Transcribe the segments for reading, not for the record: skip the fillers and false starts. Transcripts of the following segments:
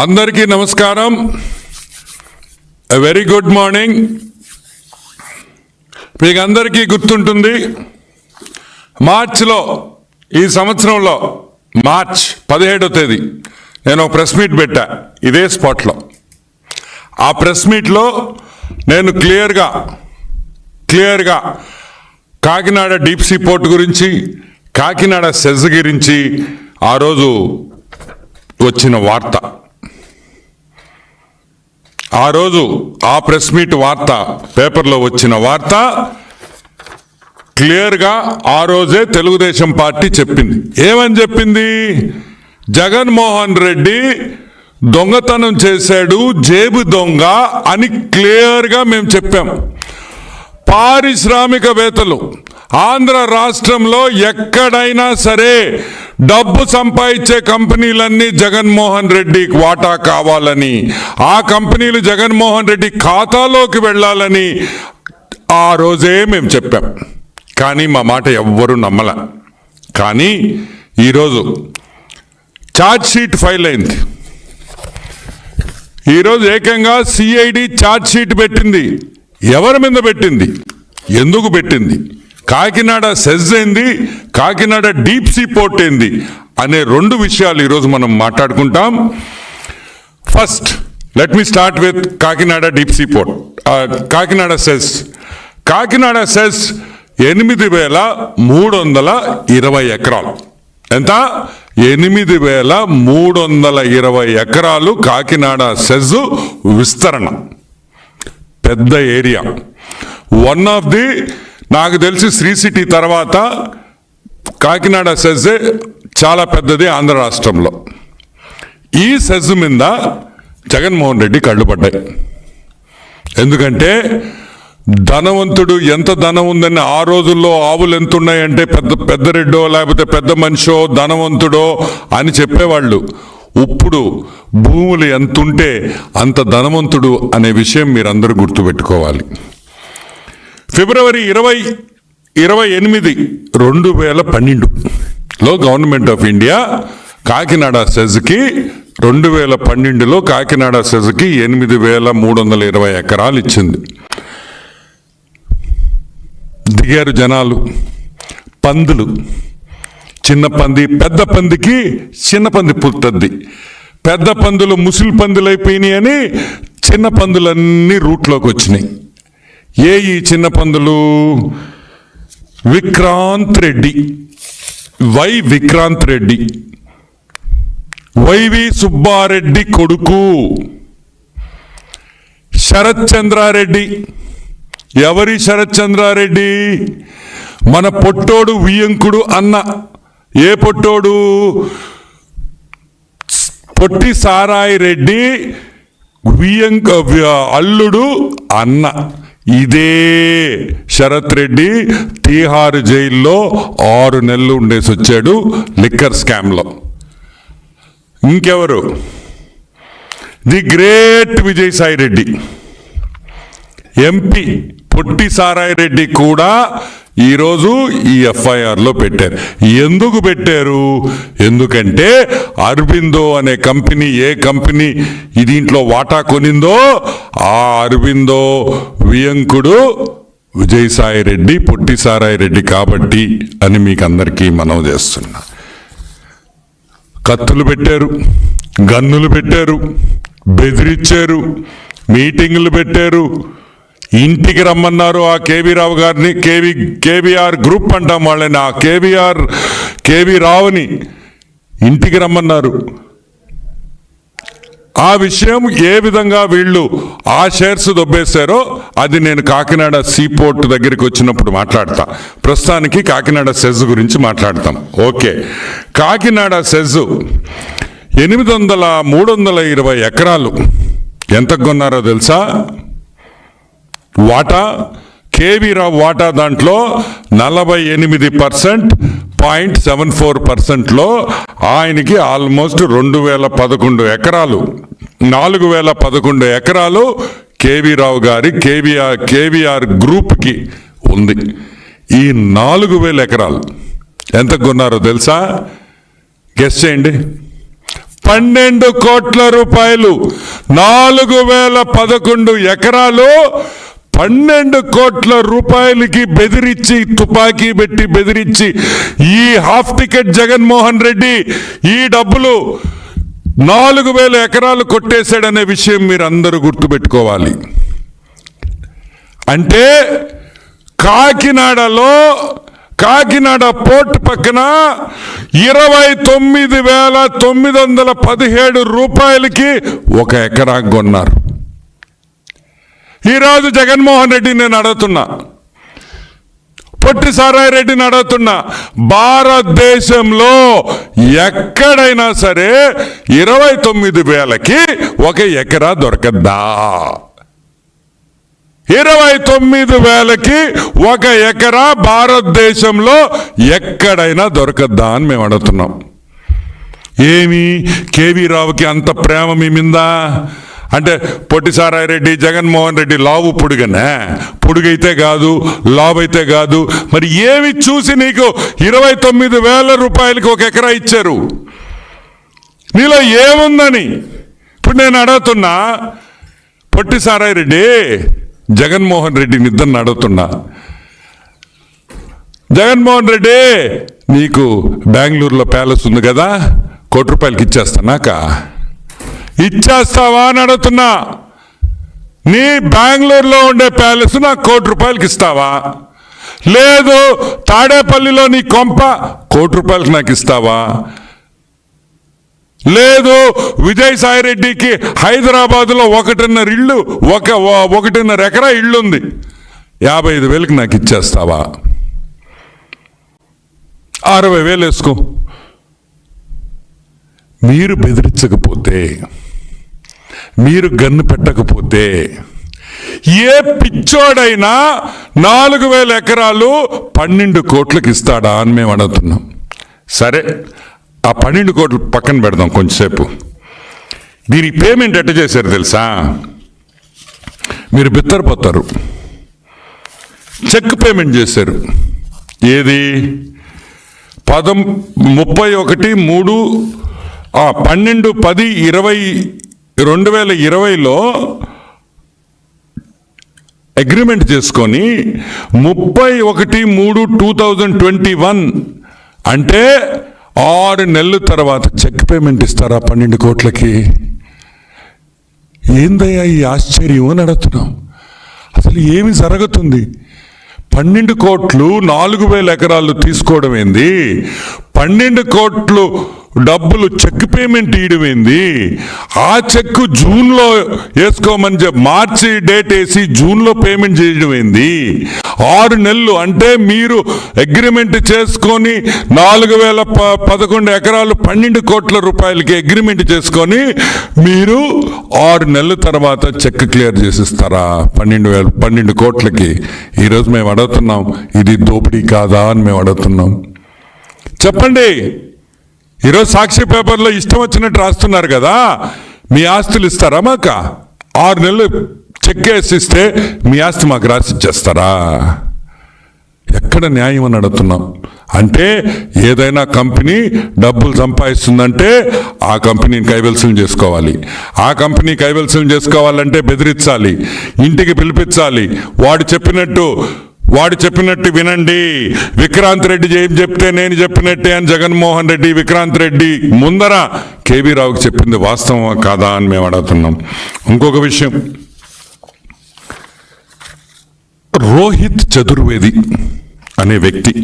అందరికీ నమస్కారం. Very good morning. మీకు అందరికీ గుర్తుంటుంది, మార్చిలో ఈ సంవత్సరంలో మార్చ్ 17వ తేదీ నేను ఒక ప్రెస్ మీట్ పెట్టా ఇదే స్పాట్లో. ఆ ప్రెస్ మీట్లో నేను క్లియర్గా కాకినాడ డీప్ సీ పోర్ట్ గురించి, కాకినాడ సెజ్ గురించి ఆ రోజు వచ్చిన వార్త, ఆ రోజు ఆ ప్రెస్ మీట్ వార్త, పేపర్లో వచ్చిన వార్త క్లియర్గా ఆ రోజే తెలుగుదేశం పార్టీ చెప్పింది. ఏమని చెప్పింది? జగన్మోహన్ రెడ్డి దొంగతనం చేశాడు, జేబు దొంగ అని క్లియర్గా మేము చెప్పాం. పారిశ్రామికవేత్తలు ఆంధ్ర రాష్ట్రంలో ఎక్కడైనా సరే డబ్బు సంపాదించే కంపెనీలన్నీ జగన్మోహన్ రెడ్డికి వాటా కావాలని, ఆ కంపెనీలు జగన్మోహన్ రెడ్డి ఖాతాలోకి వెళ్ళాలని ఆ రోజే మేము చెప్పాం. కానీ మా మాట ఎవ్వరూ నమ్మల. కానీ ఈరోజు ఛార్జ్ షీట్ ఫైల్ అయింది. ఈరోజు ఏకంగా సిఐడి ఛార్జ్ షీట్ పెట్టింది. ఎవరి మీద పెట్టింది, ఎందుకు పెట్టింది, కాకినాడ సెజ్ ఏంది, కాకినాడ డీప్ సీ పోర్ట్ ఏంది అనే రెండు విషయాలు ఈరోజు మనం మాట్లాడుకుంటాం. First let me start with Kakinada deep sea port. Kakinada SEZ 8,320 ఎకరాలు. ఎంత? 8,320 ఎకరాలు కాకినాడ సెజ్ విస్తరణ. పెద్ద ఏరియా. వన్ ఆఫ్ ది, నాకు తెలిసి శ్రీ సిటీ తర్వాత కాకినాడ సెజ్ చాలా పెద్దది ఆంధ్ర రాష్ట్రంలో. ఈ సెజ్ మీద జగన్మోహన్ రెడ్డి కళ్ళు పడ్డాయి. ఎందుకంటే ధనవంతుడు, ఎంత ధనం ఉందని ఆ రోజుల్లో ఆవులు ఎంత ఉన్నాయంటే పెద్ద రెడ్డో లేకపోతే పెద్ద మనిషో ధనవంతుడో అని చెప్పేవాళ్ళు. ఇప్పుడు భూములు ఎంతుంటే అంత ధనవంతుడు అనే విషయం మీరందరూ గుర్తుపెట్టుకోవాలి. ఫిబ్రవరి 28, 2012లో గవర్నమెంట్ ఆఫ్ ఇండియా కాకినాడ సెజ్కి 2012లో కాకినాడ సెజ్కి 8,320 ఎకరాలు ఇచ్చింది. దిగారు జనాలు, పందులు, చిన్న పంది, పెద్ద పందికి చిన్న పంది పుట్టద్ది. పెద్ద పందులు ముసిలి పందులు అయిపోయినాయి అని చిన్న పందులన్నీ రూట్లోకి వచ్చినాయి. ఈ చిన్న పందులు? విక్రాంత్ రెడ్డి, విక్రాంత్ రెడ్డి, వైవి సుబ్బారెడ్డి కొడుకు శరత్ చంద్రారెడ్డి. ఎవరి శరత్ చంద్రారెడ్డి? మన పొట్టోడు వియంకుడు అన్న. ఏ పొట్టోడు? పొట్టి సారాయి రెడ్డి అల్లుడు అన్న. ఇదే శరత్ రెడ్డి తీహార్ జైల్లో 6 నెలలు ఉండేసి వచ్చాడు లిక్కర్ స్కామ్లో. ఇంకెవరు? The great Vijayasai Reddy, MP. పొట్టి సారాయి రెడ్డి కూడా ఈరోజు ఈ ఎఫ్ఐఆర్లో పెట్టారు. ఎందుకు పెట్టారు? ఎందుకంటే అరబిందో అనే కంపెనీ, ఏ కంపెనీ దీంట్లో వాటా కొనిందో ఆ అరబిందో వియంకుడు విజయసాయి రెడ్డి, పొట్టి సారాయి రెడ్డి కాబట్టి అని మీకు అందరికీ మనవి చేస్తున్నా. కత్తులు పెట్టారు, గన్నులు పెట్టారు, బెదిరించారు, మీటింగులు పెట్టారు, ఇంటికి రమ్మన్నారు ఆ కేవీ రావు గారిని. కేవీఆర్ గ్రూప్ అంటాం వాళ్ళని. ఆ కేవీ రావుని ఇంటికి రమ్మన్నారు. ఆ విషయం ఏ విధంగా వీళ్ళు ఆ షేర్స్ దొబ్బేశారో అది నేను కాకినాడ సీపోర్ట్ దగ్గరికి వచ్చినప్పుడు మాట్లాడతా. ప్రస్తుతానికి కాకినాడ సెజ్ గురించి మాట్లాడతాం. ఓకే, కాకినాడ సెజ్ 320 ఎకరాలు ఎంతకు కొన్నారో తెలుసా? వాటా కేవీ రావు వాటా దాంట్లో 48.74%లో ఆయనకి ఆల్మోస్ట్ 2011 ఎకరాలు, 4011 ఎకరాలు కేవీ రావు గారి కేవీఆర్ గ్రూప్కి ఉంది. ఈ 4000 ఎకరాలు ఎంత కొన్నారో తెలుసా? గెస్ చేయండి. 12 కోట్ల రూపాయలు. 4011 ఎకరాలు 12 కోట్ల రూపాయలకి బెదిరించి, తుపాకీ పెట్టి బెదిరించి ఈ హాఫ్ టికెట్ జగన్మోహన్ రెడ్డి ఈ డబ్బులు 4000 ఎకరాలు కొట్టేశాడనే విషయం మీరు అందరూ గుర్తుపెట్టుకోవాలి. అంటే కాకినాడ పోర్ట్ పక్కన 29,917 రూపాయలకి 1 ఎకరా కొన్నారు. ఈరోజు జగన్మోహన్ రెడ్డి నేను అడుగుతున్నా, పొట్టి సారాయి రెడ్డిని అడుగుతున్నా, భారతదేశంలో ఎక్కడైనా సరే 29,000కి 1 ఎకరా దొరకద్దా? 29,000కి 1 ఎకరా భారతదేశంలో ఎక్కడైనా దొరకద్దా అని మేము అడుగుతున్నాం. ఏమి కేవీ రావుకి అంత ప్రేమ మీ మీద? అంటే పొట్టి సారాయి రెడ్డి, జగన్మోహన్ రెడ్డి లావు పొడుగనే? పొడుగైతే కాదు, లావు అయితే కాదు. మరి ఏమి చూసి నీకు 29,000 రూపాయలకి 1 ఎకరా ఇచ్చారు? నీలో ఏముందని ఇప్పుడు నేను అడుగుతున్నా. పొట్టి సారాయి రెడ్డి, జగన్మోహన్ రెడ్డిని ఇద్దరిని అడుగుతున్నా. జగన్మోహన్ రెడ్డి, నీకు బెంగళూరులో ప్యాలెస్ ఉంది కదా, 1 కోటి రూపాయలకి ఇచ్చేస్తానాక ఇచ్చేస్తావా అని అడుగుతున్నా. నీ బెంగళూరులో ఉండే ప్యాలెస్ నాకు 1 కోటి రూపాయలకి ఇస్తావా? లేదు తాడేపల్లిలో నీ కొంప 1 కోటి రూపాయలకి నాకు ఇస్తావా? లేదు విజయసాయి రెడ్డికి హైదరాబాద్లో 1.5 ఇళ్ళు, 1.5 ఎకరా ఇళ్ళు ఉంది, 55,000కి నాకు ఇచ్చేస్తావా? 60,000 వేసుకో. మీరు బెదిరించకపోతే, మీరు గన్ను పెట్టకపోతే ఏ పిచ్చోడైనా 4,000 ఎకరాలు 12 కోట్లకి ఇస్తాడా అని మేము అడుగుతున్నాం. సరే, ఆ 12 కోట్లు పక్కన పెడదాం కొంచెంసేపు. దీనికి పేమెంట్ ఎట్ట చేశారు తెలుసా? మీరు బిత్తరపోతారు. చెక్ పేమెంట్ చేశారు. ఏది? 2020లో అగ్రిమెంట్ చేసుకొని 31/3/2021 అంటే 6 నెలల తర్వాత చెక్ పేమెంట్ ఇస్తారా 12 కోట్లకి? ఏందయ్యా ఈ ఆశ్చర్యం అని అడుగుతున్నాం. అసలు ఏమి జరుగుతుంది? 12 కోట్లు 4,000 ఎకరాలు తీసుకోవడం ఏంది? 12 కోట్లు డబ్బులు చెక్ పేమెంట్ ఇవ్వడం ఏంది? ఆ చెక్ జూన్లో వేసుకోమని మార్చి డేట్ వేసి జూన్లో పేమెంట్ చేయడం ఏంది? 6 నెలలు అంటే మీరు అగ్రిమెంట్ చేసుకొని 4,011 ఎకరాలు 12 కోట్ల రూపాయలకి అగ్రిమెంట్ చేసుకొని మీరు 6 నెలల తర్వాత చెక్ క్లియర్ చేసిస్తారా 12 కోట్లకి? ఈరోజు మేము అడుగుతున్నాం, ఇది దోపిడీ కాదా అని మేము అడుగుతున్నాం. చెప్పండి. ఈరోజు సాక్షి పేపర్లో ఇష్టం వచ్చినట్టు రాస్తున్నారు కదా, మీ ఆస్తులు ఇస్తారా మాకు? 6 నెలలు చెక్ వేసి ఇస్తే మీ ఆస్తి మాకు రాసి ఇచ్చేస్తారా? ఎక్కడ న్యాయం అని అడుగుతున్నాం. అంటే ఏదైనా కంపెనీ డబ్బులు సంపాదిస్తుందంటే ఆ కంపెనీని కైవల్సం చేసుకోవాలి. ఆ కంపెనీ కైవల్సం చేసుకోవాలంటే బెదిరించాలి, ఇంటికి పిలిపించాలి, వాడు చెప్పినట్టు వినండి. విక్రాంత్ రెడ్డి ఏం చెప్తే నేను చెప్పినట్టే అని జగన్మోహన్ రెడ్డి, విక్రాంత్ రెడ్డి ముందర కేవీ రావుకి చెప్పింది వాస్తవం కాదా అని మేము అడుగుతున్నాం. ఇంకొక విషయం, రోహిత్ చతుర్వేది అనే వ్యక్తి,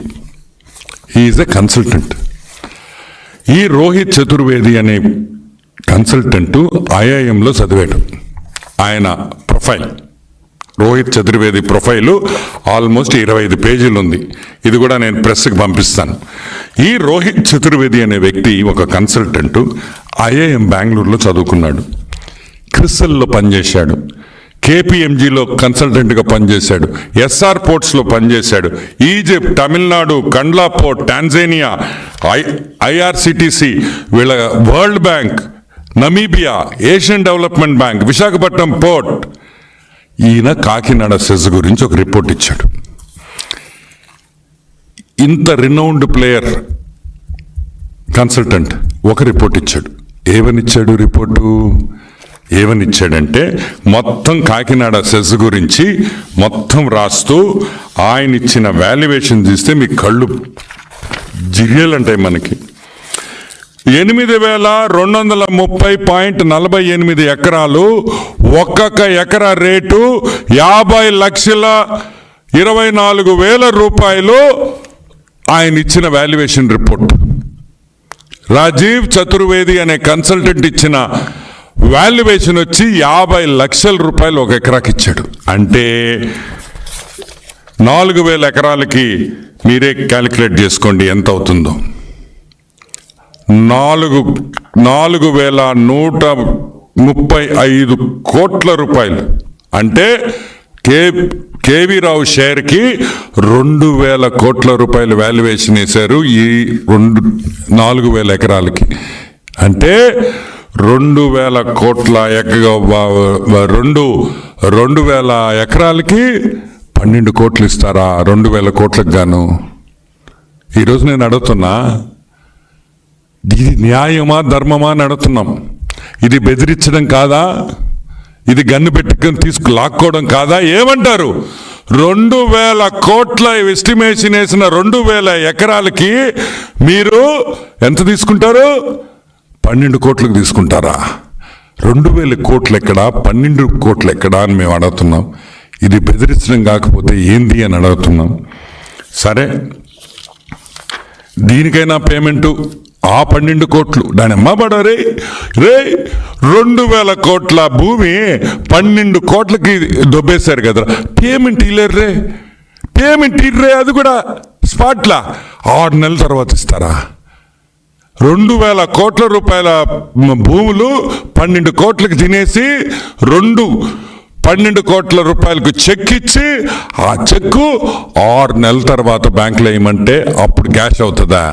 ఈజ్ ఎ కన్సల్టెంట్. ఈ రోహిత్ చతుర్వేది అనే కన్సల్టెంట్ ఐఐఎంలో చదివాడు. ఆయన profile, Rohit Chaturvedi profile almost 25 పేజీలు ఉంది. ఇది కూడా నేను ప్రెస్కి పంపిస్తాను. ఈ రోహిత్ చతుర్వేది అనే వ్యక్తి ఒక కన్సల్టెంట్, ఐఐఎం బెంగళూరులో చదువుకున్నాడు, క్రిసల్లో పనిచేశాడు, కేపీఎంజీలో కన్సల్టెంట్గా పనిచేశాడు, ఎస్ఆర్ పోర్ట్స్లో పనిచేశాడు, Egypt, Tamil Nadu, Kandla port, Tanzania, IRCTC, వీళ్ళ World Bank, Namibia, Asian Development Bank, Visakhapatnam port. ఈయన కాకినాడ సెజ్ గురించి ఒక రిపోర్ట్ ఇచ్చాడు. ఇంత రినౌండ్ ప్లేయర్ కన్సల్టెంట్ ఒక రిపోర్ట్ ఇచ్చాడు. ఏమనిచ్చాడు రిపోర్టు? ఏమనిచ్చాడంటే మొత్తం కాకినాడ సెస్ గురించి మొత్తం రాస్తూ ఆయన ఇచ్చిన వాల్యుయేషన్ తీస్తే మీ కళ్ళు జిర్యలంటాయి మనకి. 8,230.48 ఎకరాలు, ఒక్కొక్క ఎకరా రేటు 50,24,000 రూపాయలు. ఆయన ఇచ్చిన వాల్యుయేషన్ రిపోర్ట్ రాజీవ్ చతుర్వేది అనే కన్సల్టెంట్ ఇచ్చిన వాల్యుయేషన్ వచ్చి 50 లక్షల రూపాయలు ఒక ఎకరాకి ఇచ్చాడు. అంటే 4,000 ఎకరాలకి మీరే క్యాలిక్యులేట్ చేసుకోండి ఎంత అవుతుందో. 4,135 కోట్ల రూపాయలు. అంటే కేవీ రావు షేర్కి 2,000 కోట్ల రూపాయలు వాల్యుయేషన్ వేశారు ఈ 4,000 ఎకరాలకి. అంటే 2,000 కోట్ల 2,000 ఎకరాలకి 12 కోట్లు ఇస్తారా? 2,000 కోట్లకు గాను. ఈరోజు నేను అడుగుతున్నా, ఇది న్యాయమా ధర్మమా అని అడుగుతున్నాం. ఇది బెదిరించడం కాదా? ఇది గన్ను పెట్టుకొని లాక్కోవడం కాదా? ఏమంటారు? 2,000 కోట్ల ఎస్టిమేషన్ వేసిన 2,000 ఎకరాలకి మీరు ఎంత తీసుకుంటారు? 12 కోట్లకు తీసుకుంటారా? 2,000 కోట్లు ఎక్కడా, 12 కోట్లు ఎక్కడా అని మేము అడుగుతున్నాం. ఇది బెదిరించడం కాకపోతే ఏంది అని అడుగుతున్నాం. సరే, దీనికైనా పేమెంటు ఆ 12 కోట్లు దాని అమ్మబడరే రే. 2,000 కోట్ల భూమి 12 కోట్లకి దొబ్బేశారు కదా. పేమెంట్ ఇల్లే, పేమెంట్ ఇర్రే, అది కూడా స్పాట్లా 6 నెలల తర్వాత ఇస్తారా? 2,000 కోట్ల రూపాయల భూములు 12 కోట్లకి తినేసి 12 కోట్ల రూపాయలకు చెక్ ఇచ్చి ఆ చెక్కు 6 నెలల తర్వాత బ్యాంకులో వేయమంటే అప్పుడు క్యాష్ అవుతుందా?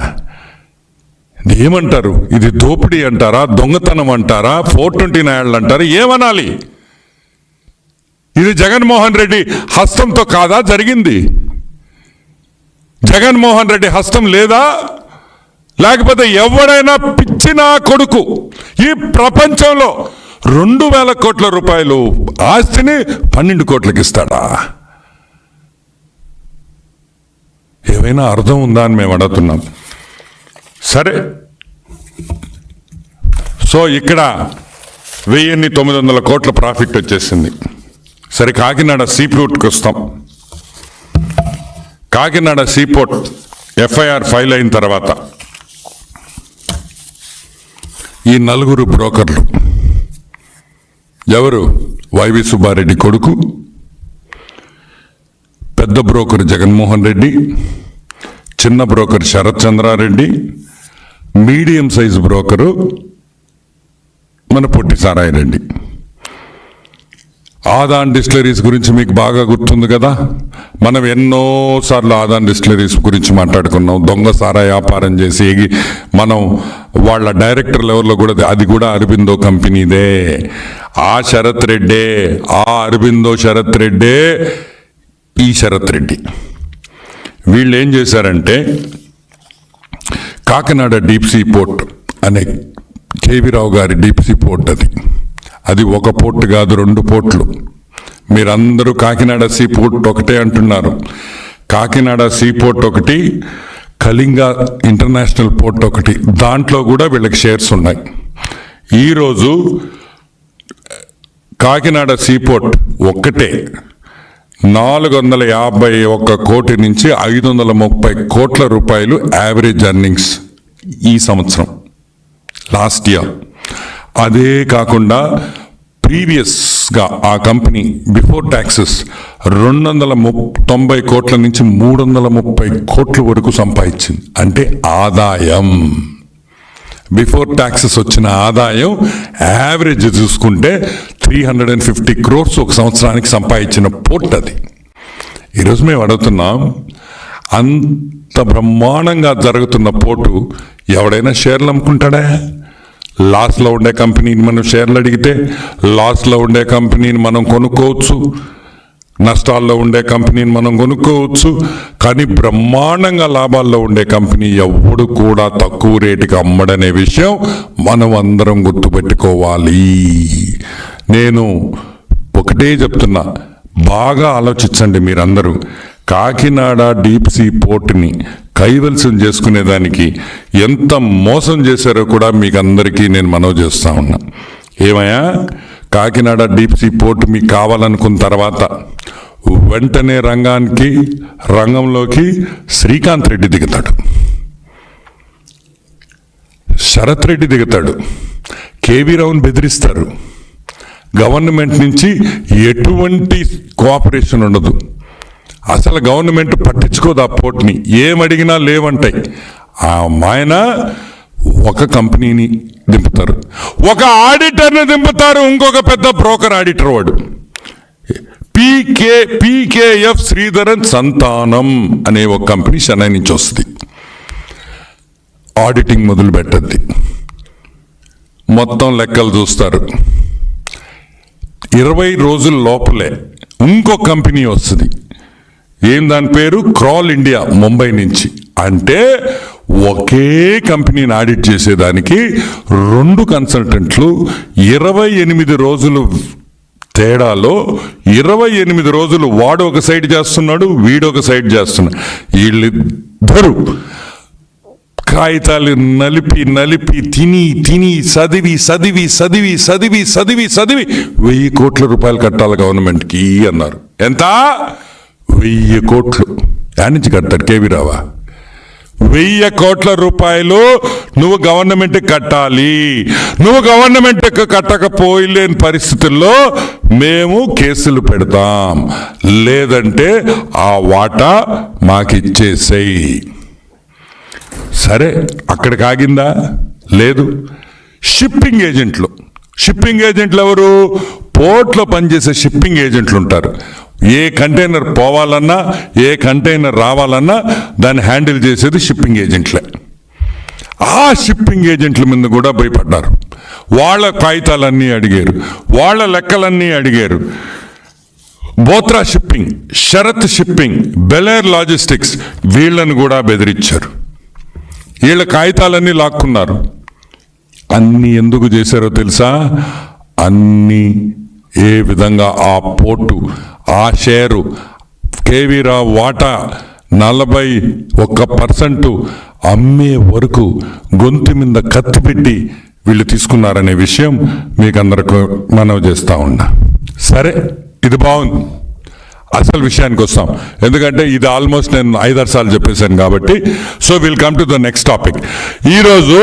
ఏమంటారు? ఇది దోపిడీ అంటారా? దొంగతనం అంటారా? 429 అంటారా? ఏమనాలి? ఇది జగన్మోహన్ రెడ్డి హస్తంతో కాదా జరిగింది? జగన్మోహన్ రెడ్డి హస్తం లేదా? లేకపోతే ఎవడైనా పిచ్చిన కొడుకు ఈ ప్రపంచంలో 2,000 కోట్ల రూపాయలు ఆస్తిని 12 కోట్లకి ఇస్తాడా? ఏమైనా అర్థం ఉందా అని మేము అడుగుతున్నాం. సరే, సో ఇక్కడ 1,900 కోట్ల ప్రాఫిట్ వచ్చేసింది. సరే, కాకినాడ సీపోర్ట్కి వస్తాం. కాకినాడ సీపోర్ట్ ఎఫ్ఐఆర్ ఫైల్ అయిన తర్వాత ఈ 4 బ్రోకర్లు ఎవరు? వైవి సుబ్బారెడ్డి కొడుకు, పెద్ద బ్రోకర్ జగన్మోహన్ రెడ్డి, చిన్న broker Sarath Chandra Reddy, medium size broker మన పొట్టి సారాయిరెడ్డి. ఆదాన్ డిస్టిలరీస్ గురించి మీకు బాగా గుర్తుంది కదా. మనం ఎన్నోసార్లు ఆదాన్ డిస్టిలరీస్ గురించి మాట్లాడుకున్నాం. దొంగ సారా వ్యాపారం చేసి మనం వాళ్ళ డైరెక్టర్ లెవెల్లో కూడా, అది కూడా అరబిందో కంపెనీదే. ఆ శరత్ రెడ్డే, ఆ అరబిందో శరత్ రెడ్డే ఈ శరత్ రెడ్డి. వీళ్ళు ఏం చేశారంటే కాకినాడ డీప్ సీ పోర్ట్ అనే కేవీ రావు గారి డీప్ సీ పోర్ట్, అది ఒక పోర్ట్ కాదు, 2 పోర్ట్లు. మీరందరూ కాకినాడ సీ పోర్ట్ ఒకటే అంటున్నారు. కాకినాడ సీ పోర్ట్ ఒకటి, కళింగ ఇంటర్నేషనల్ పోర్ట్ ఒకటి. దాంట్లో కూడా వీళ్ళకి షేర్స్ ఉన్నాయి. ఈరోజు కాకినాడ సీ పోర్ట్ ఒక్కటే 451 కోటి నుంచి 530 కోట్ల రూపాయలు యావరేజ్ ఎర్నింగ్స్ ఈ సంవత్సరం, లాస్ట్ ఇయర్. అదే కాకుండా ప్రీవియస్గా ఆ కంపెనీ బిఫోర్ ట్యాక్సెస్ 290 కోట్ల నుంచి 330 కోట్ల వరకు సంపాదించింది. అంటే ఆదాయం, బిఫోర్ ట్యాక్సెస్ వచ్చిన ఆదాయం యావరేజ్ చూసుకుంటే 350 crores ఒక సంవత్సరానికి సంపాదించిన పోర్ట్ అది. ఈరోజు మేము అడుగుతున్నాం, అంత బ్రహ్మాండంగా జరుగుతున్న పోర్టు ఎవడైనా షేర్లు అమ్ముకుంటాడా? లాస్లో ఉండే కంపెనీని మనం షేర్లు అడిగితే లాస్లో ఉండే కంపెనీని మనం కొనుక్కోవచ్చు. నష్టాల్లో ఉండే కంపెనీని మనం కొనుక్కోవచ్చు, కానీ బ్రహ్మాండంగా లాభాల్లో ఉండే కంపెనీ ఎవ్వడు కూడా తక్కువ రేటుకి అమ్మడనే విషయం మనం అందరం గుర్తుపెట్టుకోవాలి. నేను ఒకటే చెప్తున్నా, బాగా ఆలోచించండి మీరందరూ. కాకినాడ డీప్ సీ పోర్ట్ని కైవల్సం చేసుకునేదానికి ఎంత మోసం చేశారో కూడా మీకు అందరికీ నేను మనవి చేస్తా ఉన్నా. ఏమయ్యా, కాకినాడ డీప్ సీ పోర్ట్ మీకు కావాలనుకున్న తర్వాత వెంటనే రంగంలోకి శ్రీకాంత్ రెడ్డి దిగుతాడు, శరత్ రెడ్డి దిగుతాడు, కేవీ రావుని బెదిరిస్తారు. గవర్నమెంట్ నుంచి ఎటువంటి కోఆపరేషన్ ఉండదు. అసలు గవర్నమెంట్ పట్టించుకోదు ఆ పోర్ట్ని, ఏమడిగినా లేవంటాయి. ఆ మాయన ఒక కంపెనీని దింపుతారు, ఒక ఆడిటర్ని దింపుతారు, ఇంకొక పెద్ద బ్రోకర్ ఆడిటర్ వాడు. పీకేఎఫ్ శ్రీధరన్ సంతానం అనే ఒక కంపెనీ చెన్నై నుంచి వస్తుంది. ఆడిటింగ్ మొదలు పెట్టద్ది, మొత్తం లెక్కలు చూస్తారు. 20 రోజుల లోపలే ఇంకో కంపెనీ వస్తుంది. ఏం దాని పేరు? క్రాల్ ఇండియా, ముంబై నుంచి. అంటే ఒకే కంపెనీని ఆడిట్ చేసేదానికి 2 కన్సల్టెంట్లు 28 రోజులు తేడాలో 28 రోజులు వాడు ఒక సైడ్ చేస్తున్నాడు, వీడు ఒక సైడ్ చేస్తున్నాడు. వీళ్ళిద్దరూ కాగితాలు నలిపి తిని చదివి 1,000 కోట్ల రూపాయలు కట్టాలి గవర్నమెంట్కి అన్నారు. ఎంత? 1,000 కోట్లు. యాడ్ నుంచి కట్టాడు కేవీ రావా? 1,000 కోట్ల రూపాయలు నువ్వు గవర్నమెంట్ కట్టాలి. నువ్వు గవర్నమెంట్ కట్టకపోలేని పరిస్థితుల్లో మేము కేసులు పెడతాం, లేదంటే ఆ వాటా మాకిచ్చేసేయి. సరే, అక్కడికి ఆగిందా? లేదు. షిప్పింగ్ ఏజెంట్లు ఎవరు? పోర్ట్లో పనిచేసే షిప్పింగ్ ఏజెంట్లు ఉంటారు. ఏ కంటైనర్ పోవాలన్నా, ఏ కంటైనర్ రావాలన్నా దాన్ని హ్యాండిల్ చేసేది షిప్పింగ్ ఏజెంట్లే. ఆ షిప్పింగ్ ఏజెంట్ల మీద కూడా భయపడ్డారు. వాళ్ళ కాగితాలన్నీ అడిగారు, వాళ్ళ లెక్కలన్నీ అడిగారు. బోత్రా షిప్పింగ్, శరత్ షిప్పింగ్, బెలేర్ లాజిస్టిక్స్, వీళ్ళని కూడా బెదిరించారు. వీళ్ళ కాగితాలన్నీ లాక్కున్నారు. అన్నీ ఎందుకు చేశారో తెలుసా? అన్నీ ఏ విధంగా ఆ పోర్టు, ఆ షేరు, కేవీ రావు వాటా 41% అమ్మే వరకు గొంతు మీద కత్తి పెట్టి వీళ్ళు తీసుకున్నారనే విషయం మీకు అందరికీ మనవి చేస్తా ఉన్నా. సరే, ఇది బాగుంది. అసలు విషయానికి వస్తాం, ఎందుకంటే ఇది ఆల్మోస్ట్ నేను 5-6 సార్లు చెప్పేశాను కాబట్టి. So will come to the next topic. ఈరోజు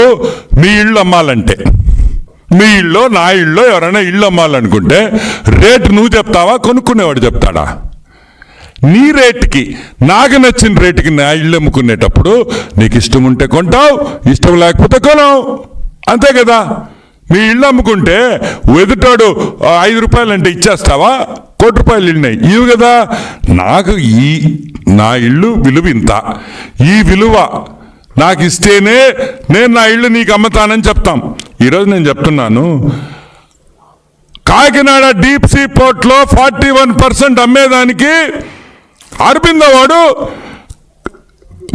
మీ ఇళ్ళు అమ్మాలంటే, మీ ఇళ్ళో నా ఇళ్ళో ఎవరైనా ఇళ్ళు అమ్మాలనుకుంటే రేటు నువ్వు చెప్తావా, కొనుక్కునేవాడు చెప్తాడా? నీ రేటుకి, నాకు నచ్చిన రేటుకి నా ఇళ్ళు అమ్ముకునేటప్పుడు నీకు ఇష్టం ఉంటే కొంటావు, ఇష్టం లేకపోతే కొనవు, అంతే కదా. మీ ఇళ్ళు అమ్ముకుంటే ఎదుటాడు 5 రూపాయలు అంటే ఇచ్చేస్తావా? 1 కోటి రూపాయలు ఇళ్ళున్నాయి, ఇవి కదా. నాకు నా ఇల్లు విలువ ఇంత, ఈ విలువ నాకు ఇస్తేనే నేను నా ఇల్లు నీకు అమ్ముతానని చెప్తాం. ఈరోజు నేను చెప్తున్నాను, కాకినాడ డీప్ సీ పోర్ట్లో 41% అమ్మేదానికి అరబిందో వాడు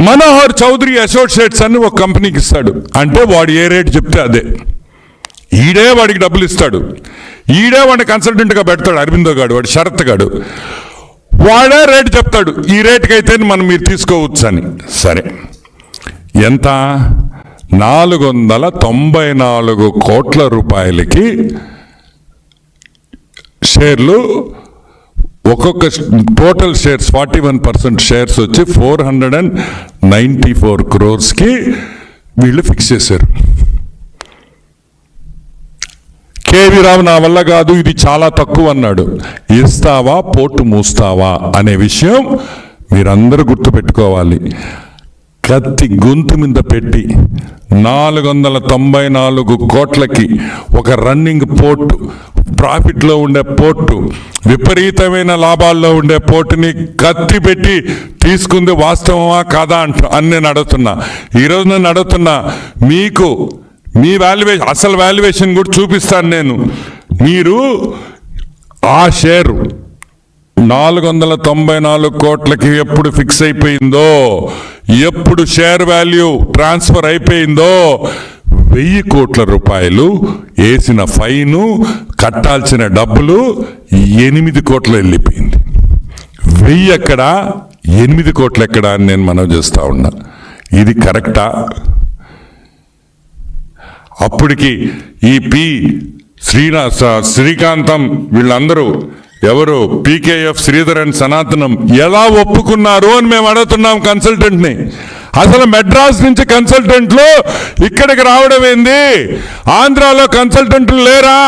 మనోహర్ చౌదరి అసోసియేట్స్ అని ఒక కంపెనీకి ఇస్తాడు. అంటే వాడు ఏ రేట్ చెప్తే అదే, ఈడే వాడికి డబ్బులు ఇస్తాడు, ఈడే వాడిని కన్సల్టెంట్గా పెడతాడు. అరబిందో గాడు, వాడు శరత్ గాడు, వాడే రేటు చెప్తాడు, ఈ రేటుకి అయితే మనం మీరు తీసుకోవచ్చు అని. సరే, ఎంత? 494 కోట్ల రూపాయలకి షేర్లు. ఒక్కొక్క టోటల్ షేర్స్ 41% షేర్స్ వచ్చి 494 crores వీళ్ళు ఫిక్స్ చేశారు. కేవీ రావు నా వల్ల కాదు, ఇది చాలా తక్కువ అన్నాడు. ఇస్తావా పోర్టు మూస్తావా అనే విషయం మీరందరూ గుర్తుపెట్టుకోవాలి. కత్తి గొంతు మీద పెట్టి 494 కోట్లకి ఒక రన్నింగ్ పోర్టు, ప్రాఫిట్లో ఉండే పోర్టు, విపరీతమైన లాభాల్లో ఉండే పోర్టుని కత్తి పెట్టి తీసుకుంది వాస్తవమా కాదా అని నేను అడుగుతున్నా. ఈరోజు నేను అడుగుతున్నా, మీకు మీ వాల్యుయేషన్, అసలు వాల్యుయేషన్ కూడా చూపిస్తాను నేను. మీరు ఆ షేరు 494 కోట్లకి ఎప్పుడు ఫిక్స్ అయిపోయిందో, ఎప్పుడు షేర్ వాల్యూ ట్రాన్స్ఫర్ అయిపోయిందో, 1000 కోట్ల రూపాయలు వేసిన ఫైను కట్టాల్సిన డబ్బులు 8 కోట్లు వెళ్ళిపోయింది. 1000 ఎక్కడ, 8 కోట్లు ఎక్కడ అని నేను మనవి చేస్తా ఉన్నా. ఇది కరెక్టా? అప్పటికి ఈ శ్రీకాంతం వీళ్ళందరూ ఎవరు, పీకేఎఫ్, శ్రీధరన్, సనాతనం ఎలా ఒప్పుకున్నారు అని మేము అడుగుతున్నాం కన్సల్టెంట్ని. అసలు మెడ్రాస్ నుంచి కన్సల్టెంట్లు ఇక్కడికి రావడం ఏంది? ఆంధ్రాలో కన్సల్టెంట్లు లేరా?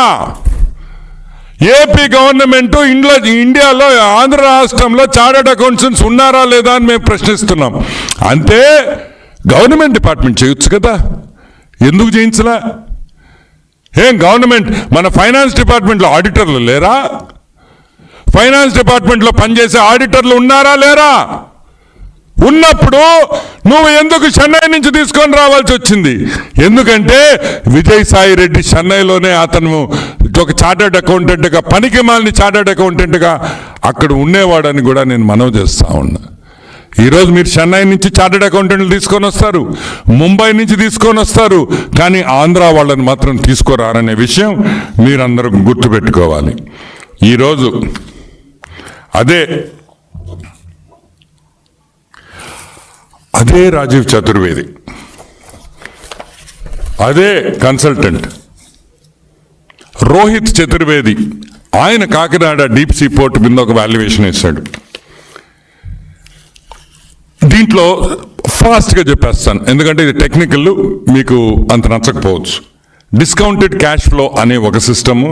ఏపీ గవర్నమెంట్ ఇండియాలో ఆంధ్ర రాష్ట్రంలో చార్టర్డ్ అకౌంటెంట్స్ ఉన్నారా లేదా అని మేము ప్రశ్నిస్తున్నాం. అంతే గవర్నమెంట్ డిపార్ట్మెంట్ చేయొచ్చు కదా, ఎందుకు చేయించలా? ఏం గవర్నమెంట్ మన ఫైనాన్స్ డిపార్ట్మెంట్లో ఆడిటర్లు లేరా? ఫైనాన్స్ డిపార్ట్మెంట్లో పనిచేసే ఆడిటర్లు ఉన్నారా లేరా? ఉన్నప్పుడు నువ్వు ఎందుకు చెన్నై నుంచి తీసుకొని రావాల్సి వచ్చింది? ఎందుకంటే విజయసాయి రెడ్డి చెన్నైలోనే అతను ఒక చార్టర్డ్ అకౌంటెంట్గా, పనికి మాలిన చార్టర్డ్ అకౌంటెంట్గా అక్కడ ఉండేవాడని కూడా నేను మనవి చేస్తా ఉన్నా. ఈరోజు మీరు చెన్నై నుంచి చార్టర్డ్ అకౌంటెంట్లు తీసుకొని వస్తారు, ముంబై నుంచి తీసుకొని వస్తారు, కానీ ఆంధ్ర వాళ్ళని మాత్రం తీసుకురారనే విషయం మీరందరూ గుర్తుపెట్టుకోవాలి. ఈరోజు అదే రాజీవ్ చతుర్వేది, అదే కన్సల్టెంట్ రోహిత్ చతుర్వేది, ఆయన కాకినాడ డీప్ సీ పోర్ట్ మీద ఒక వాల్యుయేషన్ వేశాడు. దీంట్లో ఫాస్ట్గా చెప్పేస్తాను, ఎందుకంటే ఇది టెక్నికల్, మీకు అంత నచ్చకపోవచ్చు. డిస్కౌంటెడ్ క్యాష్ ఫ్లో అనే ఒక system,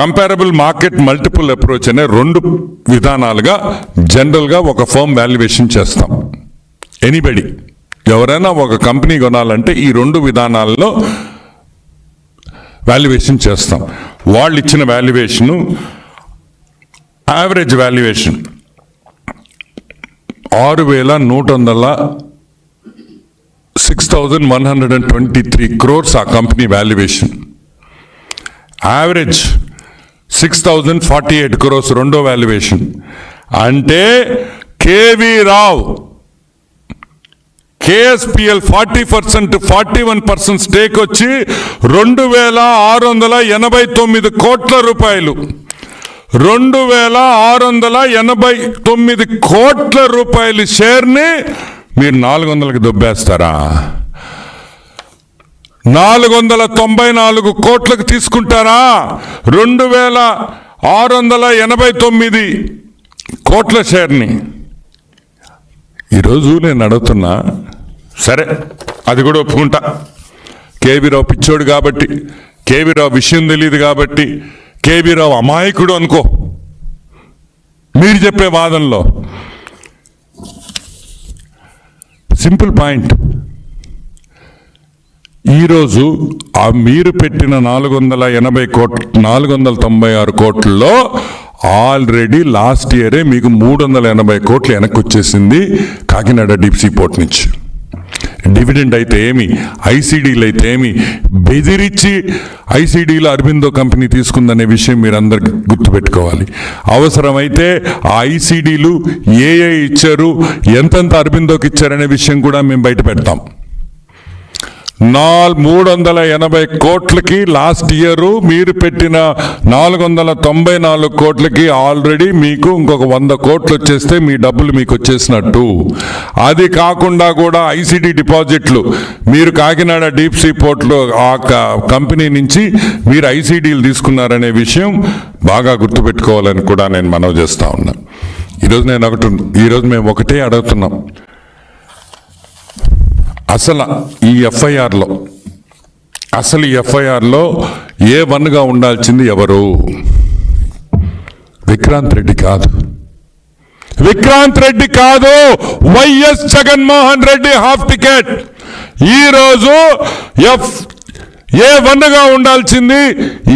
comparable market multiple approach అనే 2 విధానాలుగా జనరల్గా ఒక ఫర్మ్ వాల్యుయేషన్ చేస్తాం. ఎనీబడి ఎవరైనా ఒక కంపెనీ కొనాలంటే ఈ 2 విధానాల్లో వాల్యుయేషన్ చేస్తాం. వాళ్ళు ఇచ్చిన వాల్యుయేషను యావరేజ్ వాల్యుయేషన్ 6,123 crores ఆ కంపెనీ వాల్యుయేషన్. యావరేజ్ 6,048 crores రెండో వాల్యుయేషన్. అంటే కేవీ రావు కేఎస్పిఎల్ 41% స్టేక్ వచ్చి 2,689 కోట్ల రూపాయలు, 2,689 కోట్ల రూపాయల షేర్ని మీరు 400కి దొబ్బేస్తారా? 494 కోట్లకు తీసుకుంటారా? 2,689 కోట్ల షేర్ని. ఈరోజు నేను అడుగుతున్నా, సరే అది కూడా ఒప్పుకుంటా, కేవీరావు పిచ్చోడు కాబట్టి, కేవీరావు విషయం తెలియదు కాబట్టి, కేవీరావు అమాయకుడు అనుకో మీరు చెప్పే వాదనలో. సింపుల్ పాయింట్, ఈరోజు ఆ మీరు పెట్టిన 496 కోట్లలో ఆల్రెడీ లాస్ట్ ఇయరే మీకు 380 కోట్లు వెనక్కి వచ్చేసింది కాకినాడ డీప్ సీ పోర్ట్ నుంచి. డివిడెండ్ అయితే ఏమి, ఐసీడీలు అయితే ఏమి, బెదిరించి ఐసీడీలో అరబిందో కంపెనీ తీసుకుందనే విషయం మీరు అందరికి గుర్తుపెట్టుకోవాలి. అవసరమైతే ఆ ఐసీడీలు ఏ ఇచ్చారు, ఎంతెంత అరబిందోకి ఇచ్చారనే విషయం కూడా మేము బయట పెడతాం. 380 కోట్లకి లాస్ట్ ఇయర్ మీరు పెట్టిన 494 కోట్లకి ఆల్రెడీ మీకు ఇంకొక 100 కోట్లు వచ్చేస్తే మీ డబ్బులు మీకు వచ్చేసినట్టు. అది కాకుండా కూడా ఐసిడి డిపాజిట్లు మీరు కాకినాడ డీప్ సీ పోర్ట్లో ఆ కంపెనీ నుంచి మీరు ఐసిడీలు తీసుకున్నారనే విషయం బాగా గుర్తుపెట్టుకోవాలని కూడా నేను మనవి చేస్తా ఉన్నా. ఈరోజు మేము ఒకటే అడుగుతున్నాం, అసలు ఈ ఎఫ్ఐఆర్లో A1గా ఉండాల్సింది ఎవరు? విక్రాంత్ రెడ్డి కాదు, YS Jaganmohan Reddy half ticket. ఈరోజు A1గా ఉండాల్సింది.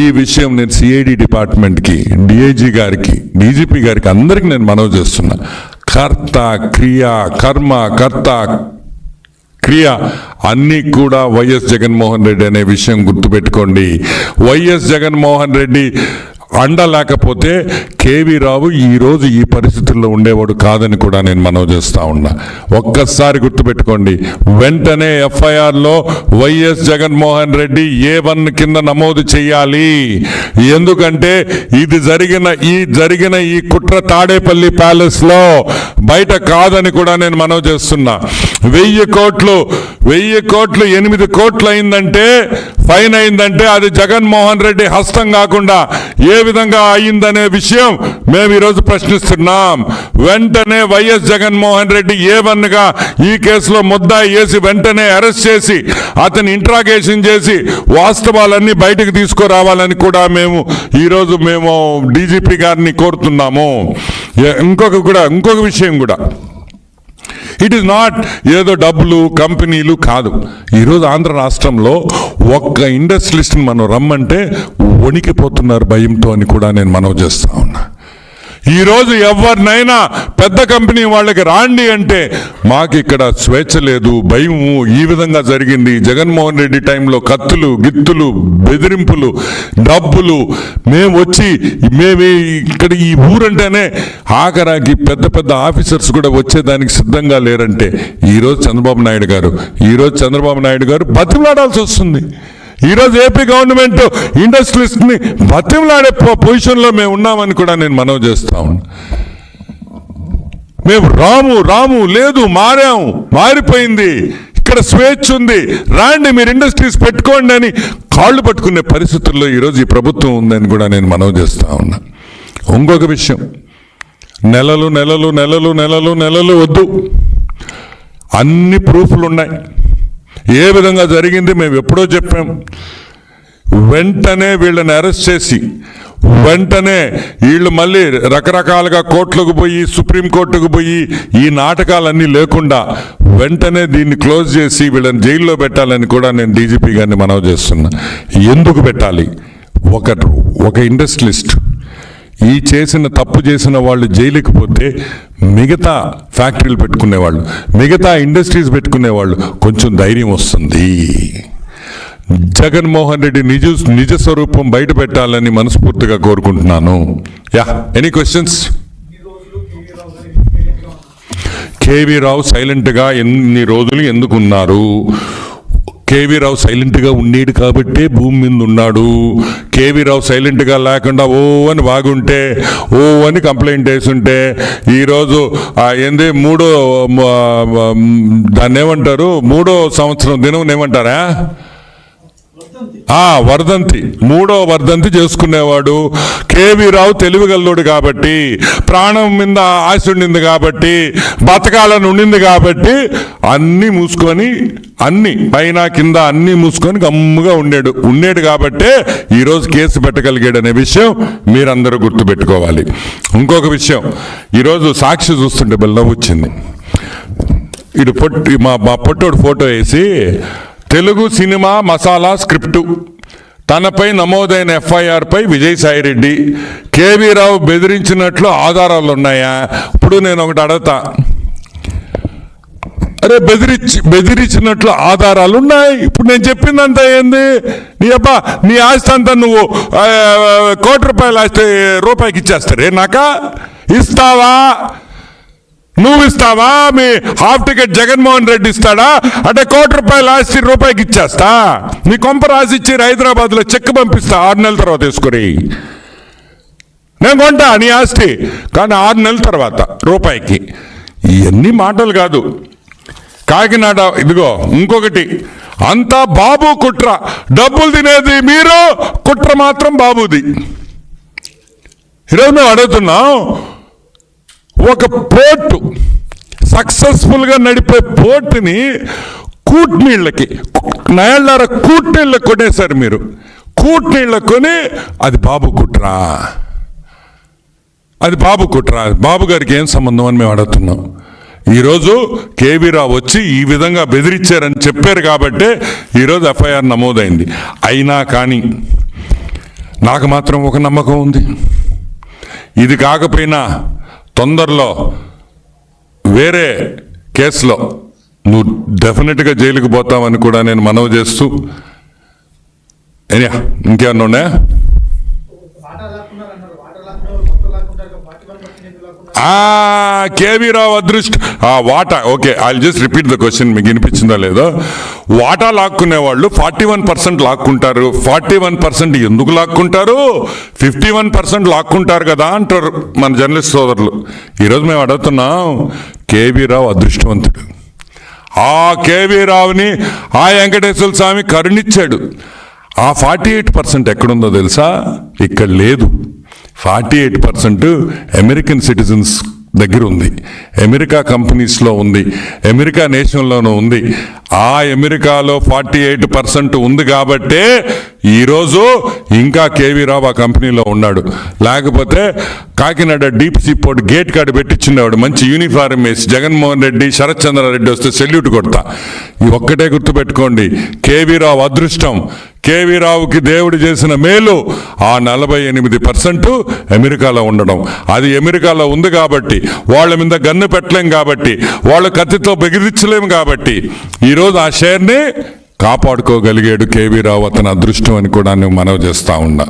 ఈ విషయం నేను సిఐడి డిపార్ట్మెంట్కి, డిఐజీ గారికి, డీజీపీ గారికి అందరికి నేను మనవి చేస్తున్నా. క్రియ అన్నీ కూడా వైఎస్ జగన్మోహన్ రెడ్డి అనే విషయం గుర్తుపెట్టుకోండి. వైఎస్ జగన్మోహన్ రెడ్డి అండ లేకపోతే కేవీ రావు ఈరోజు ఈ పరిస్థితుల్లో ఉండేవాడు కాదని కూడా నేను మనవి చేస్తా ఉన్నా. ఒక్కసారి గుర్తుపెట్టుకోండి, వెంటనే ఎఫ్ఐఆర్లో వైఎస్ జగన్మోహన్ రెడ్డి A1 కింద నమోదు చేయాలి. ఎందుకంటే జరిగిన ఈ కుట్ర తాడేపల్లి ప్యాలెస్లో బయట కాదని కూడా నేను మనవి చేస్తున్నా. 1000 కోట్లు 8 కోట్లు అయిందంటే, ఫైన్ అయిందంటే అది జగన్మోహన్ రెడ్డి హస్తం కాకుండా ఏ విధంగా అయిందనే విషయం మేము ఈరోజు ప్రశ్నిస్తున్నాం. వెంటనే వైఎస్ జగన్మోహన్ రెడ్డి A1గా ఈ కేసులో ముద్దాయి వేసి వెంటనే అరెస్ట్ చేసి అతని ఇంట్రాగేషన్ చేసి వాస్తవాలన్నీ బయటకు తీసుకురావాలని కూడా ఈరోజు మేము డీజీపీ గారిని కోరుతున్నాము. ఇంకొక విషయం కూడా, ఇట్ ఈస్ నాట్ ఏదో డబ్బులు కంపెనీలు కాదు. ఈరోజు ఆంధ్ర రాష్ట్రంలో ఒక్క ఇండస్ట్రియలిస్ట్ని మనం రమ్మంటే వణికిపోతున్నారు భయంతో అని కూడా నేను మనవి చేస్తా ఉన్నా. ఈరోజు ఎవరినైనా పెద్ద కంపెనీ వాళ్ళకి రాండి అంటే మాకు ఇక్కడ స్వేచ్ఛ లేదు, భయము. ఈ విధంగా జరిగింది. జగన్మోహన్ రెడ్డి టైంలో కత్తులు గిత్తులు బెదిరింపులు డబ్బులు. మేము ఇక్కడ ఈ ఊరంటేనే ఆఖరాకి పెద్ద ఆఫీసర్స్ కూడా వచ్చేదానికి సిద్ధంగా లేరంటే ఈరోజు చంద్రబాబు నాయుడు గారు బతిమలాడాల్సి వస్తుంది. ఈరోజు ఏపీ గవర్నమెంట్ ఇండస్ట్రియలిస్ట్ని బతిమలాడే పొజిషన్లో మేము ఉన్నామని కూడా నేను మనవి చేస్తా ఉన్నా. మేము రాము లేదు, మారిపోయింది, ఇక్కడ స్వేచ్ఛ ఉంది, రాండి మీరు ఇండస్ట్రీస్ పెట్టుకోండి అని కాళ్ళు పట్టుకునే పరిస్థితుల్లో ఈరోజు ఈ ప్రభుత్వం ఉందని కూడా నేను మనవి చేస్తా ఉన్నా. ఇంకొక విషయం, నెలలు వద్దు, అన్ని ప్రూఫ్లు ఉన్నాయి. ఏ విధంగా జరిగింది మేము ఎప్పుడో చెప్పాం. వెంటనే వీళ్ళని అరెస్ట్ చేసి వెంటనే వీళ్ళు మళ్ళీ రకరకాలుగా కోర్టులకు పోయి సుప్రీంకోర్టుకు పోయి ఈ నాటకాలన్నీ లేకుండా వెంటనే దీన్ని క్లోజ్ చేసి వీళ్ళని జైల్లో పెట్టాలని కూడా నేను డీజీపీ గారిని మనవి చేస్తున్నా. ఎందుకు పెట్టాలి? ఒక ఇండస్ట్రియలిస్ట్ తప్పు చేసిన వాళ్ళు జైలుకి పోతే మిగతా ఫ్యాక్టరీలు పెట్టుకునేవాళ్ళు, మిగతా ఇండస్ట్రీస్ పెట్టుకునేవాళ్ళు కొంచెం ధైర్యం వస్తుంది. జగన్మోహన్ రెడ్డి నిజ స్వరూపం బయట పెట్టాలని మనస్ఫూర్తిగా కోరుకుంటున్నాను. Any questions? కేవీ రావు సైలెంట్గా ఎన్ని రోజులు ఎందుకున్నారు? కేవీ రావు సైలెంట్గా ఉండేడు కాబట్టే భూమి మీద ఉన్నాడు. కేవీ రావు సైలెంట్గా లేకుండా అని బాగుంటే అని కంప్లైంట్ వేసుంటే ఈరోజు దాన్ని ఏమంటారు, 3వ సంవత్సరం దినం ఏమంటారా, మూడో వర్ధంతి చేసుకునేవాడు. కేవీ రావు తెలివిగల్లోడు కాబట్టి, ప్రాణం మీద ఆశ ఉండింది కాబట్టి, బతకాలని ఉండింది కాబట్టి అన్నీ మూసుకొని, అన్ని పైన కింద అన్నీ మూసుకొని గమ్ముగా ఉండేడు కాబట్టే ఈరోజు కేసు పెట్టగలిగాడు అనే విషయం మీరందరూ గుర్తుపెట్టుకోవాలి. ఇంకొక విషయం, ఈరోజు సాక్షి చూస్తుంటే బెల్లం వచ్చింది. మా పొట్టోడు ఫోటో వేసి తెలుగు సినిమా మసాలా స్క్రిప్టు తనపై నమోదైన ఎఫ్ఐఆర్ పై విజయసాయిరెడ్డి కేవీ రావు బెదిరించినట్లు ఆధారాలు ఉన్నాయా? ఇప్పుడు నేను ఒకటి అడగతా, అరే బెదిరించినట్లు ఆధారాలు ఉన్నాయి. ఇప్పుడు నేను చెప్పిందంతా ఏంది? నీ ఆస్తి అంతా నువ్వు ₹1,00,000 ఇచ్చేస్తారే నాకా? ఇస్తావా? నువ్వు ఇస్తావా? మీ హాఫ్ టికెట్ జగన్మోహన్ రెడ్డి ఇస్తాడా? అంటే ₹1,00,000 ఆస్తి రూపాయికి ఇచ్చేస్తా. నీ కొంప రాసిచ్చి హైదరాబాద్లో చెక్ పంపిస్తా 6 నెలల తర్వాత వేసుకొని. నేను కొంటా నీ ఆస్తి, కానీ 6 నెలల తర్వాత రూపాయికి. ఇవన్నీ మాటలు కాదు. కాకినాడ ఇంకొకటి, అంతా బాబు కుట్ర. డబ్బులు తినేది మీరు, కుట్ర మాత్రం బాబుది. ఈరోజు మేము అడుగుతున్నాం, ఒక పోర్టు సక్సెస్ఫుల్గా నడిపే పోర్టుని కూట్నీళ్ళకి కూట్నీళ్ళకి కొనేసారు మీరు. కూట్నీళ్ళకి కొని అది బాబు కుట్ర. బాబు గారికి ఏం సంబంధం అని మేము అడుగుతున్నాం. ఈరోజు కేవీ రావు వచ్చి ఈ విధంగా బెదిరించారని చెప్పారు కాబట్టే ఈరోజు ఎఫ్ఐఆర్ నమోదైంది. అయినా కానీ నాకు మాత్రం ఒక నమ్మకం ఉంది, ఇది కాకపోయినా తొందరలో వేరే కేసులో నువ్వు డెఫినెట్గా జైలుకి పోతావని కూడా నేను మనవి చేస్తూ, ఇంకేమన్నా ఉన్నాయా? కేవీ రావు అదృష్ట వాటా. Okay, I just repeat the question, మీకు వినిపించిందో లేదో. వాటా లాక్కునే వాళ్ళు 41% లాక్కుంటారు. 41% ఎందుకు లాక్కుంటారు? 51% లాక్కుంటారు కదా అంటారు మన జర్నలిస్ట్ సోదరులు. ఈరోజు మేము అడుగుతున్నాం, కేవీ రావు అదృష్టవంతుడు. ఆ కేవీ రావుని ఆ వెంకటేశ్వర స్వామి కరుణించాడు. ఆ 48% ఎక్కడుందో తెలుసా? ఇక్కడ లేదు. 48% అమెరికన్ సిటిజన్స్ దగ్గర ఉంది, అమెరికా కంపెనీస్లో ఉంది, అమెరికా నేషన్లోనూ ఉంది. ఆ అమెరికాలో 48% ఉంది కాబట్టే ఈరోజు ఇంకా కేవీ రావు ఆ కంపెనీలో ఉన్నాడు. లేకపోతే Kakinada deep sea port gate కాడ పెట్టించుండేవాడు, మంచి యూనిఫారం వేసి. జగన్మోహన్ రెడ్డి, శరత్ చంద్రారెడ్డి వస్తే సెల్యూట్ కొడతా. ఈ ఒక్కటే గుర్తుపెట్టుకోండి, కేవీ రావు అదృష్టం, కేవీ రావుకి దేవుడు చేసిన మేలు ఆ 48% అమెరికాలో ఉండడం. అది అమెరికాలో ఉంది కాబట్టి, వాళ్ళ మీద గన్ను పెట్టలేం కాబట్టి, వాళ్ళ కత్తితో బెదిరించలేము కాబట్టి ఈరోజు ఆ షేర్ని కాపాడుకోగలిగాడు కేవీ రావు. అతని అదృష్టం అని కూడా నేను మనవి చేస్తా ఉన్నా.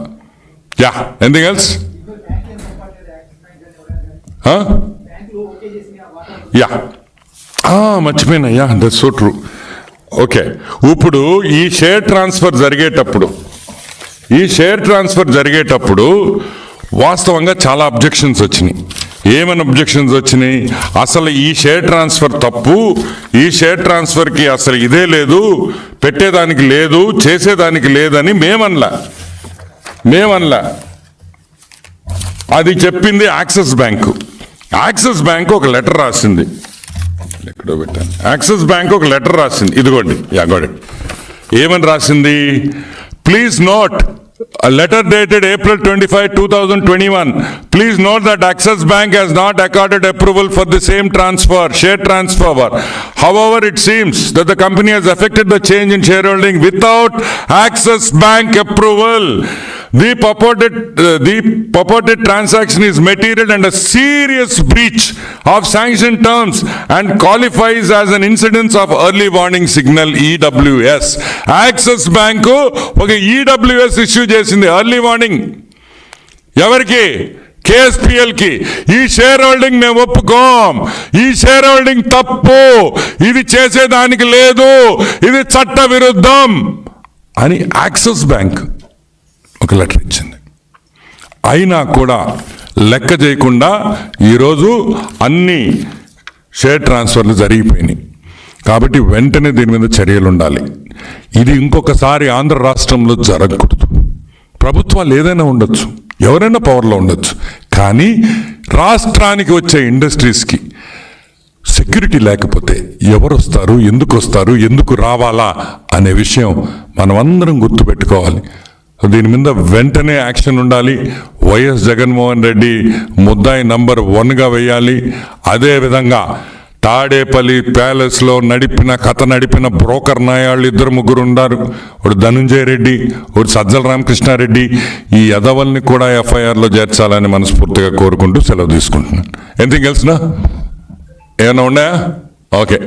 Yeah, anything else? యా, మర్చిపోయినా. Yeah, that's so true. Okay, ఇప్పుడు ఈ షేర్ ట్రాన్స్ఫర్ జరిగేటప్పుడు వాస్తవంగా చాలా అబ్జెక్షన్స్ వచ్చినాయి. ఏమైనా అబ్జెక్షన్స్ వచ్చినాయి? అసలు ఈ షేర్ ట్రాన్స్ఫర్ తప్పు, ఈ షేర్ ట్రాన్స్ఫర్కి అసలు ఇదే లేదు, పెట్టేదానికి లేదు, చేసేదానికి లేదని మేమనలా. అది చెప్పింది యాక్సిస్ బ్యాంకు. యాక్సిస్ బ్యాంకు ఒక లెటర్ రాసింది. ఎక్కడో పెట్టాను. యాక్సిస్ బ్యాంక్ ఒక లెటర్ రాసింది, ఇదిగోండి. ఏమని రాసింది? Please note, a letter dated April 25, 2021. Please note that Axis Bank has not accorded approval for the same transfer, share transfer. However, it seems that the company has effected the change in shareholding without Axis Bank approval. The purported transaction is material and a serious breach of sanction terms and qualifies as an incidence of early warning signal, EWS. Axis Bank ఒక EWS issue చేసింది, early warning. ఎవరికి? KSPL కి. ఈ share holding మేము ఒప్పుకోం, ఈ share holding తప్పు, ఇది చేసేదానికి లేదు, ఇది చట్ట విరుద్ధం అని యాక్సిస్ బ్యాంక్ ఒక లెటర్ ఇచ్చింది. అయినా కూడా లెక్క చేయకుండా ఈరోజు అన్ని షేర్ ట్రాన్స్ఫర్లు జరిగిపోయినాయి. కాబట్టి వెంటనే దీని మీద చర్యలు ఉండాలి. ఇది ఇంకొకసారి ఆంధ్ర రాష్ట్రంలో జరగకూడదు. ప్రభుత్వాలు ఏదైనా ఉండొచ్చు, ఎవరైనా పవర్లో ఉండొచ్చు, కానీ రాష్ట్రానికి వచ్చే ఇండస్ట్రీస్కి సెక్యూరిటీ లేకపోతే ఎవరు వస్తారు, ఎందుకు రావాలా అనే విషయం మనమందరం గుర్తుపెట్టుకోవాలి. దీని మీద వెంటనే యాక్షన్ ఉండాలి. వైఎస్ జగన్మోహన్ రెడ్డి ముద్దాయి నంబర్ 1గా వేయాలి. అదేవిధంగా తాడేపల్లి ప్యాలెస్లో నడిపిన బ్రోకర్ నాయాళ్ళు 2-3 ఉన్నారు. ఒకడు ధనుంజయ రెడ్డి, ఒకడు సజ్జల రామకృష్ణారెడ్డి. ఈ యదవల్ని కూడా ఎఫ్ఐఆర్లో చేర్చాలని మనస్ఫూర్తిగా కోరుకుంటూ సెలవు తీసుకుంటున్నాను. ఎనీథింగ్ ఎల్స్ నా? ఏమైనా ఉన్నాయా? ఓకే.